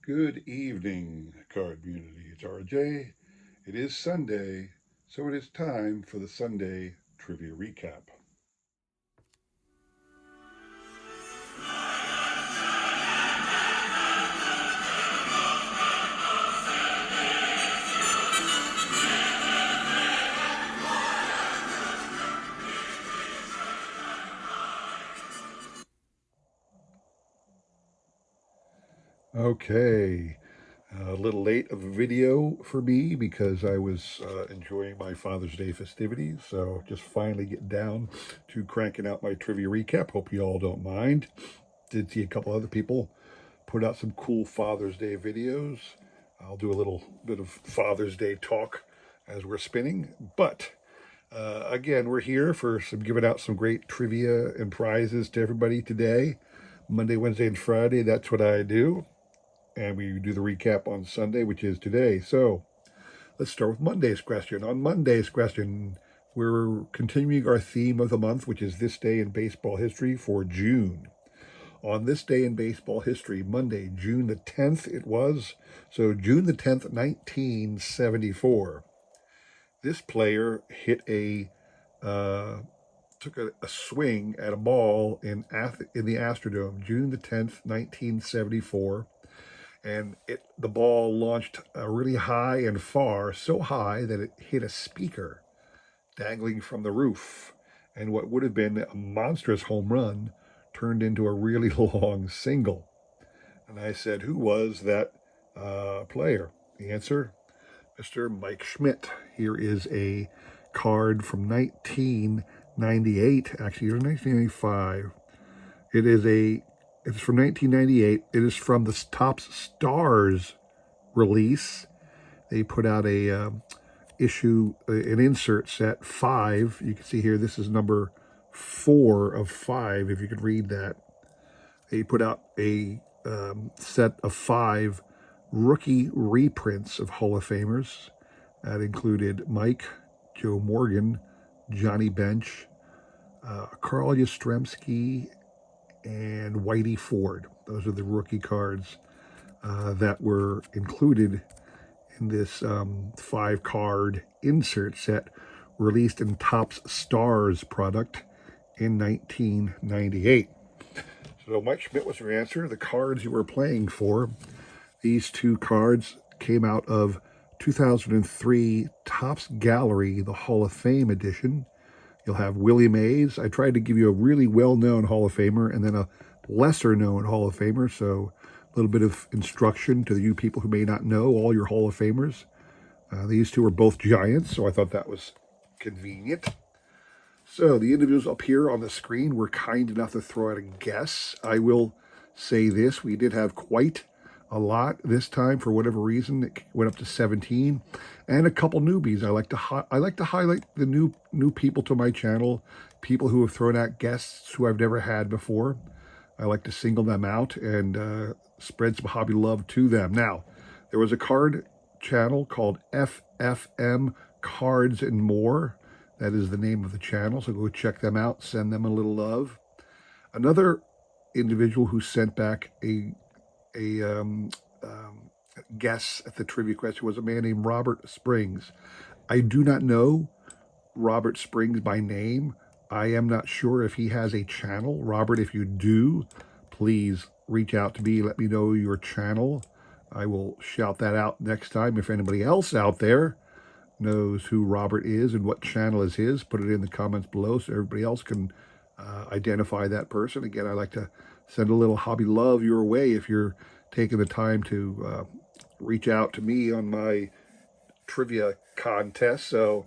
Good evening, card community. It's RJ. It is Sunday, so it is time for the Sunday Trivia Recap. Okay, a little late of a video for me because I was enjoying my Father's Day festivities, so just finally getting down to cranking out my trivia recap. Hope you all don't mind. Did see a couple other people put out some cool Father's Day videos. I'll do a little bit of Father's Day talk as we're spinning. But again, we're here for some giving out some great trivia and prizes to everybody today. Monday, Wednesday, and Friday, that's what I do. And we do the recap on Sunday, which is today. So let's start with Monday's question. On Monday's question, we're continuing our theme of the month, which is this day in baseball history for June. On this day in baseball history, Monday, June the 10th, it was. So June the 10th, 1974. This player hit took a swing at a ball in the Astrodome, June the 10th, 1974. And the ball launched really high and far, so high that it hit a speaker dangling from the roof. And what would have been a monstrous home run turned into a really long single. And I said, who was that player? The answer, Mr. Mike Schmidt. Here is a card from 1998, actually, or 1995. It's from 1998. It is from the Topps Stars release. They put out an insert set 5. You can see here, this is number 4 of 5, if you could read that. They put out a set of 5 rookie reprints of Hall of Famers. That included Mike, Joe Morgan, Johnny Bench, Carl Yastrzemski, and Whitey Ford. Those are the rookie cards that were included in this 5-card insert set released in Topps Stars product in 1998. So Mike Schmidt was your answer. The cards you were playing for, these 2 cards came out of 2003 Topps Gallery, the Hall of Fame edition. You'll have Willie Mays. I tried to give you a really well-known Hall of Famer and then a lesser-known Hall of Famer, so a little bit of instruction to you people who may not know all your Hall of Famers. These 2 are both Giants, so I thought that was convenient. So the individuals up here on the screen were kind enough to throw out a guess. I will say this, we did have quite a lot this time for whatever reason. It went up to 17, and a couple newbies. I like to highlight the new people to my channel, people who have thrown out guests who I've never had before. I like to single them out and spread some hobby love to them. Now, there was a card channel called FFM Cards and More. That is the name of the channel, so go check them out, send them a little love. Another individual who sent back a guess at the trivia question was a man named Robert Springs. I do not know Robert Springs by name. I am not sure if he has a channel. Robert, if you do, please reach out to me. Let me know your channel. I will shout that out next time. If anybody else out there knows who Robert is and what channel is his, put it in the comments below so everybody else can identify that person. Again, I like to send a little hobby love your way if you're taking the time to reach out to me on my trivia contest. So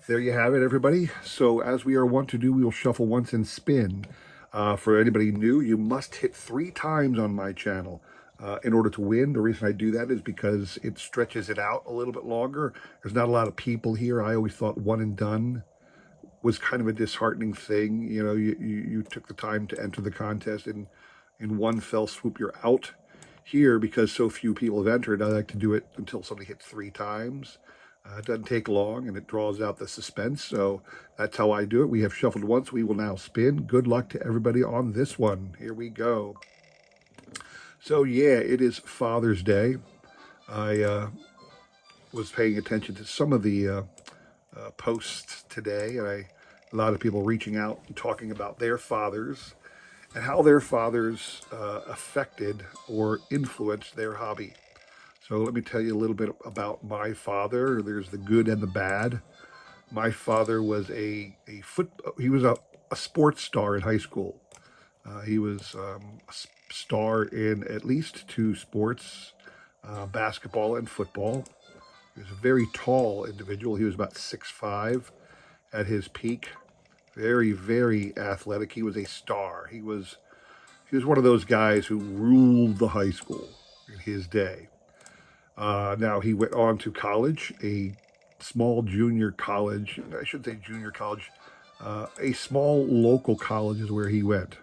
there you have it, everybody. So as we are wont to do, we will shuffle once and spin. For anybody new, you must hit 3 times on my channel in order to win. The reason I do that is because it stretches it out a little bit longer. There's not a lot of people here. I always thought one and done was kind of a disheartening thing. You know, you took the time to enter the contest and in one fell swoop you're out. Here, because so few people have entered, I like to do it until somebody hits 3 times. It doesn't take long and it draws out the suspense. So that's how I do it. We have shuffled once. We will now spin. Good luck to everybody on this one. Here we go. So yeah, it is Father's Day. I was paying attention to some of the posts today, and a lot of people reaching out and talking about their fathers and how their fathers affected or influenced their hobby. So let me tell you a little bit about my father. There's the good and the bad. My father was he was a sports star in high school. He was a star in at least two sports, basketball and football. He was a very tall individual. He was about 6'5" at his peak. Very, very athletic. He was a star. He was one of those guys who ruled the high school in his day. Now he went on to college, a small junior college. I should say junior college. A small local college is where he went,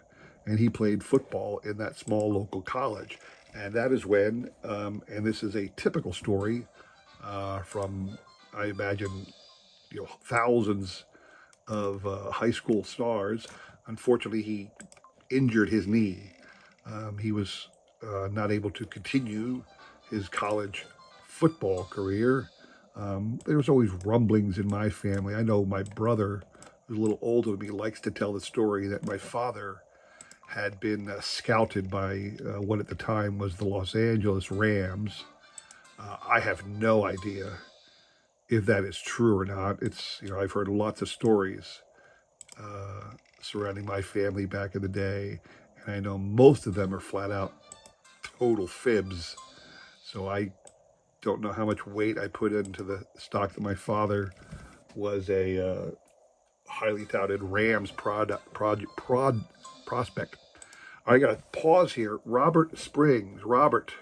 and he played football in that small local college. And that is when, and this is a typical story from, I imagine, thousands of high school stars. Unfortunately, he injured his knee. He was not able to continue his college football career. There was always rumblings in my family. I know my brother, who's a little older than me, likes to tell the story that my father had been scouted by what at the time was the Los Angeles Rams. I have no idea if that is true or not. I've heard lots of stories surrounding my family back in the day, and I know most of them are flat out total fibs. So I don't know how much weight I put into the stock that my father was a highly touted Rams prospect. I got to pause here. Robert Springs. Robert,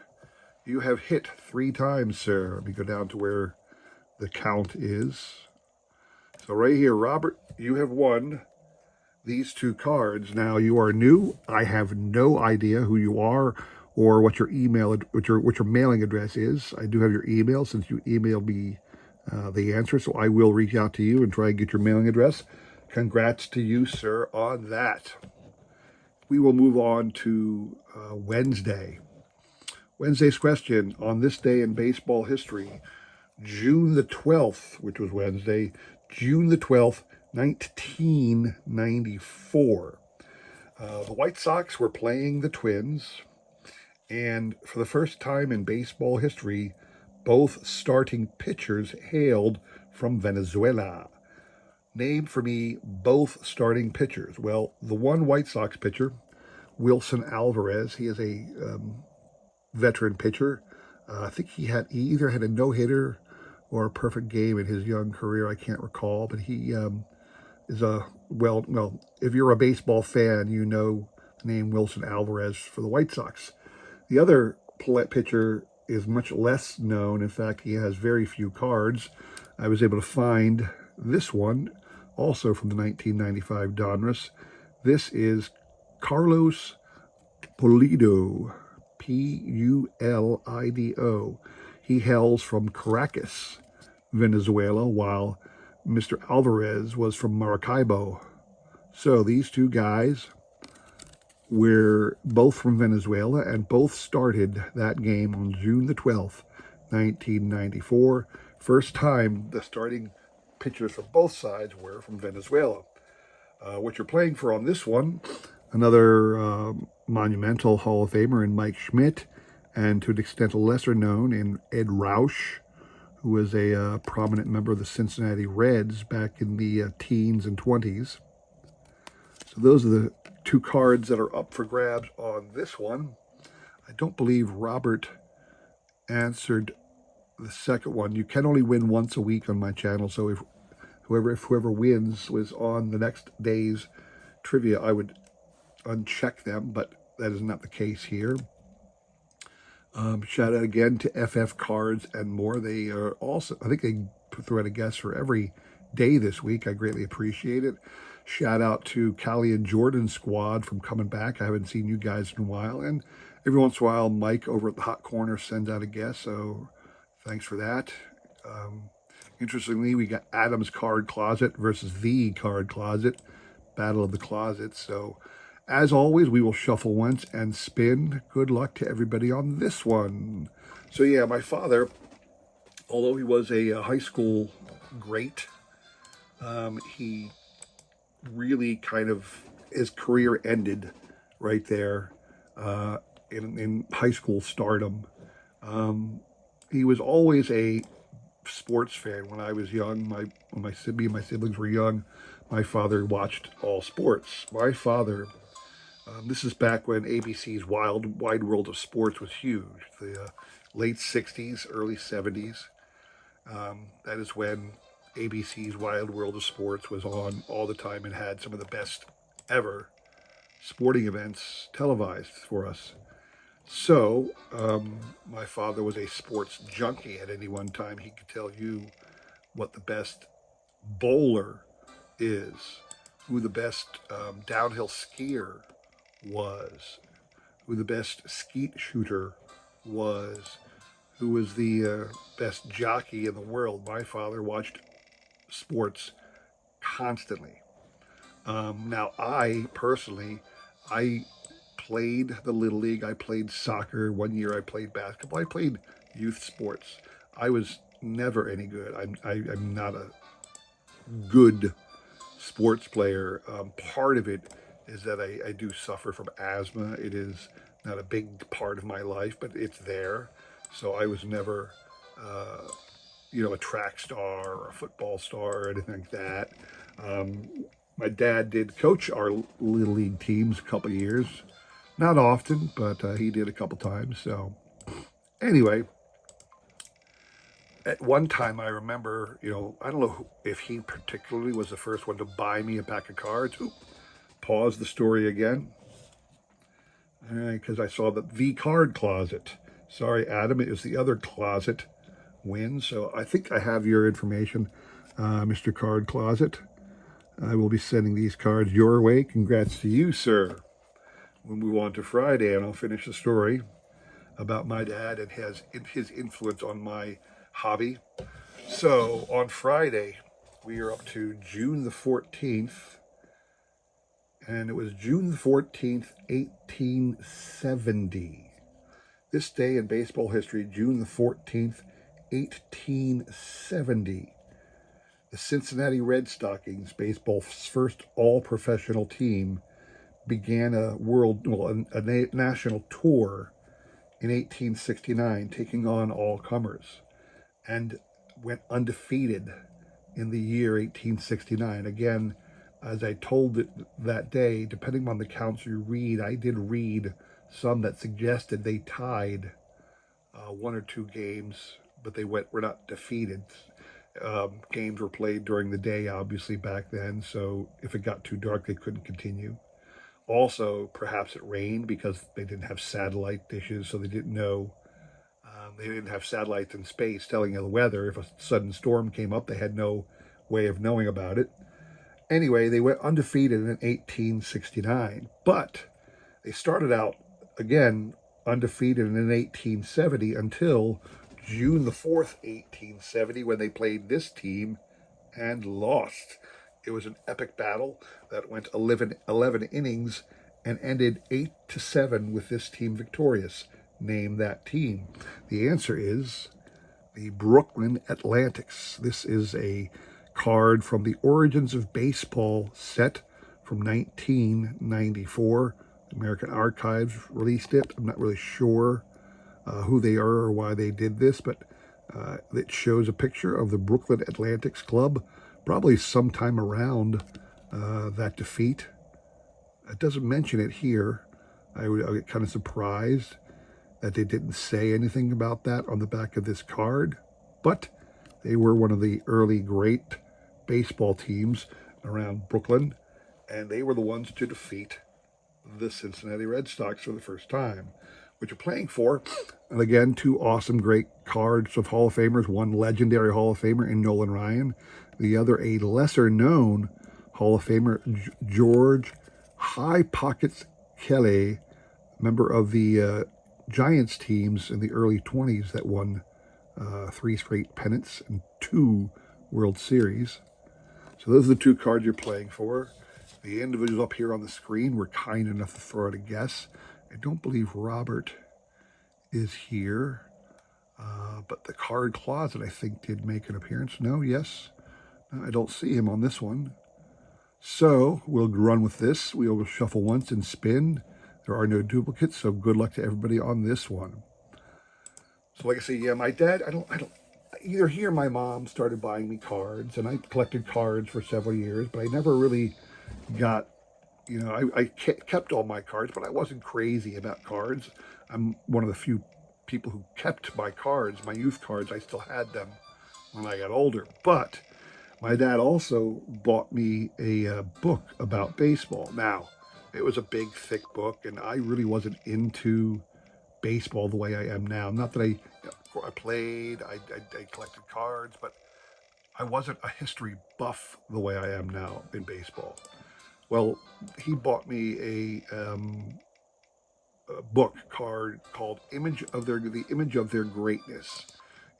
you have hit 3 times, sir. Let me go down to where the count is. So right here, Robert, you have won these 2 cards. Now you are new. I have no idea who you are or what your what your mailing address is. I do have your email since you emailed me the answer, so I will reach out to you and try and get your mailing address. Congrats to you, sir, on that. We will move on to Wednesday. Wednesday's question: on this day in baseball history, June the 12th, which was Wednesday, June the 12th, 1994. The White Sox were playing the Twins, and for the first time in baseball history, both starting pitchers hailed from Venezuela. Name for me both starting pitchers. Well, the one White Sox pitcher, Wilson Alvarez, he is a veteran pitcher. I think he either had a no hitter or a perfect game in his young career. I can't recall, but he is a well. If you're a baseball fan, you know the name Wilson Alvarez for the White Sox. The other pitcher is much less known. In fact, he has very few cards. I was able to find this one, also from the 1995 Donruss. This is Carlos Pulido, Pulido. He hails from Caracas, Venezuela, while Mr. Alvarez was from Maracaibo. So these two guys were both from Venezuela and both started that game on June the 12th, 1994. First time the starting pitchers from both sides were from Venezuela. What you're playing for on this one, another monumental Hall of Famer in Mike Schmidt, and to an extent lesser known in Ed Roush, who was a prominent member of the Cincinnati Reds back in the teens and 20s. So those are the 2 cards that are up for grabs on this one. I don't believe Robert answered the second one. You can only win once a week on my channel, so if whoever wins was on the next day's trivia, I would uncheck them, but that is not the case here. Shout out again to FF Cards and More. They are also, I think they threw out a guest for every day this week. I greatly appreciate it. Shout out to Callie and Jordan squad from coming back. I haven't seen you guys in a while. And every once in a while, Mike over at the Hot Corner sends out a guest. So thanks for that. Interestingly, we got Adam's Card Closet versus The Card Closet, Battle of the Closets. So As always, we will shuffle once and spin. Good luck to everybody on this one. So yeah, my father, although he was a high school great, he really kind of, his career ended right there in high school stardom. He was always a sports fan. When I was young, when me and my siblings were young, my father watched all sports. My father, this is back when ABC's Wide World of Sports was huge. The late '60s, early '70s. That is when ABC's Wild World of Sports was on all the time and had some of the best ever sporting events televised for us. So, my father was a sports junkie at any one time. He could tell you what the best bowler is, who the best downhill skier was, who the best skeet shooter was, who was the best jockey in the world. My father watched sports constantly. Now, I personally, I played the Little League. I played soccer. One year I played basketball. I played youth sports. I was never any good. I'm not a good sports player. Part of it is that I do suffer from asthma. It is not a big part of my life, but it's there. So I was never, a track star or a football star or anything like that. My dad did coach our little league teams a couple of years. Not often, but he did a couple times. So anyway, at one time I remember, I don't know if he particularly was the first one to buy me a pack of cards. Ooh, pause the story again. Because I saw the card closet. Sorry, Adam, it was the other closet win. So I think I have your information, Mr. Card Closet. I will be sending these cards your way. Congrats to you, sir. We'll move on to Friday, and I'll finish the story about my dad and his influence on my hobby. So on Friday, we are up to June the 14th, and it was June the 14th, 1870. This day in baseball history, June the 14th, 1870. The Cincinnati Red Stockings, baseball's first all-professional team, began a national tour in 1869, taking on all comers, and went undefeated in the year 1869. Again, as I told it that day, depending on the counts you read, I did read some that suggested they tied one or two games, but were not defeated. Games were played during the day, obviously, back then, so if it got too dark, they couldn't continue. Also, perhaps it rained because they didn't have satellite dishes, so they didn't know. They didn't have satellites in space telling you the weather. If a sudden storm came up, they had no way of knowing about it. Anyway, they went undefeated in 1869, but they started out, again, undefeated in 1870 until June the 4th, 1870, when they played this team and lost. It was an epic battle that went 11 innings and ended 8-7 with this team victorious. Name that team. The answer is the Brooklyn Atlantics. This is a card from the Origins of Baseball set from 1994. American Archives released it. I'm not really sure who they are or why they did this, but it shows a picture of the Brooklyn Atlantics Club, probably sometime around that defeat. It doesn't mention it here. I get kind of surprised that they didn't say anything about that on the back of this card, but they were one of the early great baseball teams around Brooklyn, and they were the ones to defeat the Cincinnati Red Sox for the first time, which you're playing for. And again, two awesome, great cards of Hall of Famers, one legendary Hall of Famer in Nolan Ryan, the other a lesser-known Hall of Famer, George High Pockets Kelly, member of the Giants teams in the early 20s that won 3 straight pennants and 2 World Series. So those are the two cards you're playing for. The individuals up here on the screen were kind enough to throw out a guess. I don't believe Robert is here, but the card closet, I think, did make an appearance. No, yes. No, I don't see him on this one. So we'll run with this. We'll shuffle once and spin. There are no duplicates, so good luck to everybody on this one. So like I say, yeah, my dad, I don't either he or my mom started buying me cards, and I collected cards for several years, but I never really got, I kept all my cards, but I wasn't crazy about cards. I'm one of the few people who kept my cards, my youth cards. I still had them when I got older. But my dad also bought me a book about baseball. Now, it was a big, thick book, and I really wasn't into baseball the way I am now. Not that I played, I collected cards, but I wasn't a history buff the way I am now in baseball. Well, he bought me a book card called The Image of Their Greatness.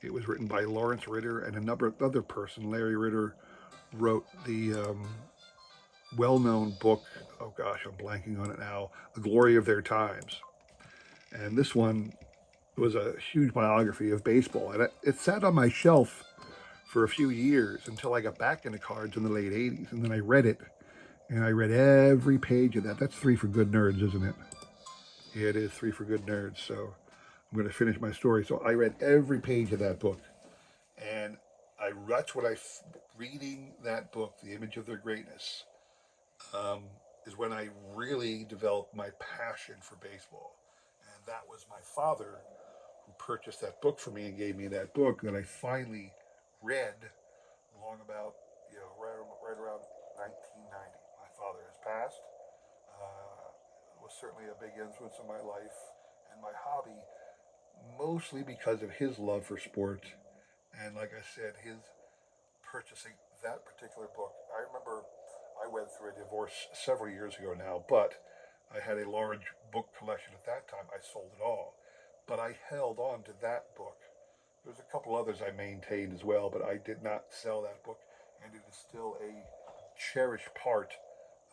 It was written by Lawrence Ritter, and another person, Larry Ritter, wrote the well-known book, oh gosh, I'm blanking on it now, The Glory of Their Times. And this one was a huge biography of baseball. And it sat on my shelf for a few years until I got back into cards in the late 80s. And then I read it, and I read every page of that. That's 3 for Good Nerds, isn't it? Yeah, it is 3 for Good Nerds. So I'm going to finish my story. So I read every page of that book. And that's what reading that book, The Image of Their Greatness, is when I really developed my passion for baseball. And that was my father who purchased that book for me and gave me that book that I finally read along about, right around 1990. My father has passed. Was certainly a big influence on my life and my hobby, mostly because of his love for sport. And like I said, his purchasing that particular book. I remember I went through a divorce several years ago now, but I had a large book collection at that time. I sold it all, but I held on to that book. There's a couple others I maintained as well, but I did not sell that book, and it is still a cherished part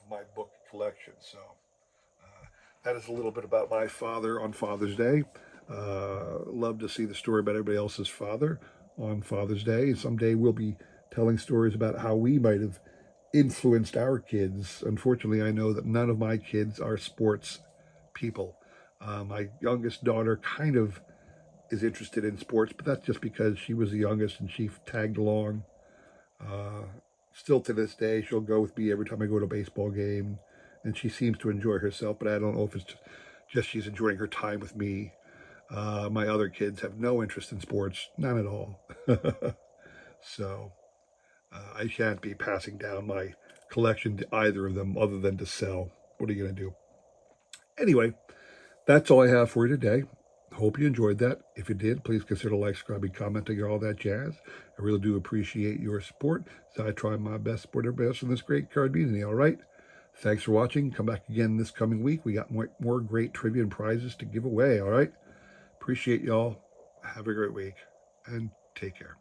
of my book collection. So that is a little bit about my father on Father's Day. Love to see the story about everybody else's father on Father's Day. Someday we'll be telling stories about how we might have influenced our kids. Unfortunately, I know that none of my kids are sports people. My youngest daughter kind of is interested in sports, but that's just because she was the youngest and she tagged along. Still to this day, she'll go with me every time I go to a baseball game, and she seems to enjoy herself, but I don't know if it's just she's enjoying her time with me. My other kids have no interest in sports, none at all. So I shan't be passing down my collection to either of them other than to sell. What are you going to do? Anyway, that's all I have for you today. Hope you enjoyed that. If you did, please consider like, subscribing, commenting, all that jazz. I really do appreciate your support. So I try my best to support everybody else in this great card community, all right? Thanks for watching. Come back again this coming week. We got more great trivia and prizes to give away, all right? Appreciate y'all. Have a great week, and take care.